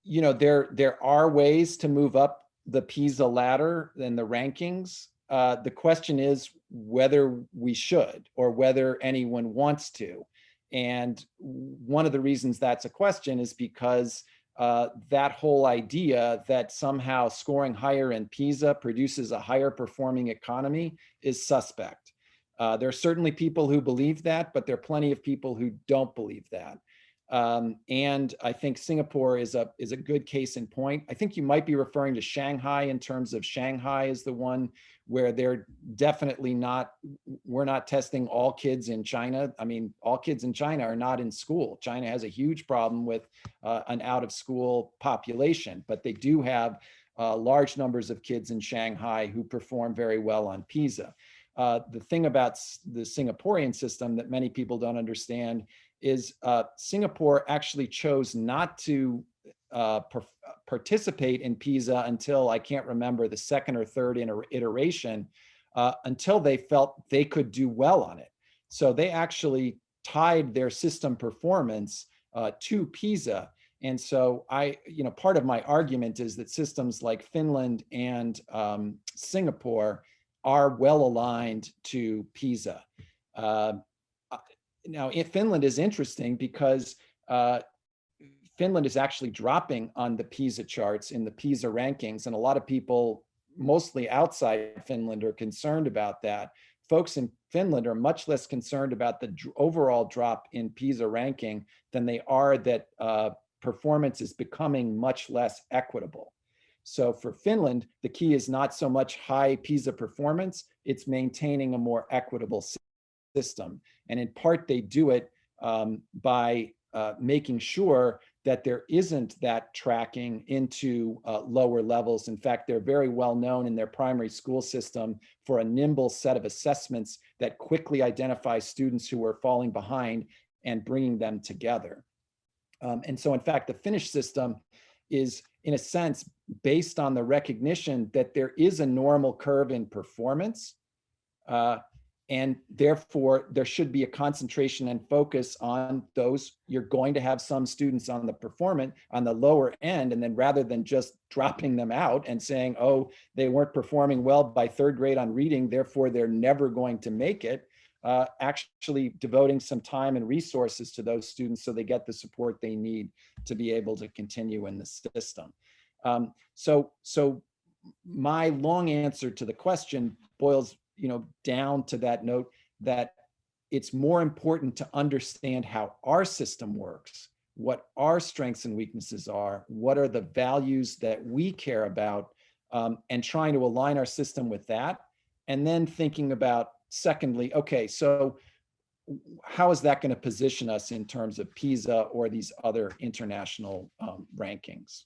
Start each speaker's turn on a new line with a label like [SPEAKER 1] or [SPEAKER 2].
[SPEAKER 1] there are ways to move up the PISA ladder and the rankings. The question is whether we should or whether anyone wants to. And one of the reasons that's a question is because that whole idea that somehow scoring higher in PISA produces a higher performing economy is suspect. There are certainly people who believe that, but there are plenty of people who don't believe that. And I think Singapore is a good case in point. I think you might be referring to Shanghai in terms of Shanghai is the one where they're definitely not, we're not testing all kids in China. I mean, all kids in China are not in school. China has a huge problem with an out of school population, but they do have large numbers of kids in Shanghai who perform very well on PISA. The thing about the Singaporean system that many people don't understand is Singapore actually chose not to participate in PISA until, I can't remember, the second or third iteration, until they felt they could do well on it. So they actually tied their system performance to PISA. And so part of my argument is that systems like Finland and Singapore are well aligned to PISA. Now, Finland is interesting because Finland is actually dropping on the PISA charts in the PISA rankings, and a lot of people, mostly outside Finland, are concerned about that. Folks in Finland are much less concerned about the overall drop in PISA ranking than they are that performance is becoming much less equitable. So for Finland, the key is not so much high PISA performance, it's maintaining a more equitable system. And in part, they do it by making sure that there isn't that tracking into lower levels. In fact, they're very well known in their primary school system for a nimble set of assessments that quickly identify students who are falling behind and bringing them together. And so in fact, the Finnish system is, in a sense, based on the recognition that there is a normal curve in performance, and therefore there should be a concentration and focus on those. You're going to have some students on the lower end, and then rather than just dropping them out and saying, oh, they weren't performing well by third grade on reading, therefore they're never going to make it, actually devoting some time and resources to those students so they get the support they need to be able to continue in the system. So my long answer to the question boils down to that note that it's more important to understand how our system works, what our strengths and weaknesses are, what are the values that we care about, and trying to align our system with that. And then thinking about, secondly, okay, so how is that going to position us in terms of PISA or these other international rankings?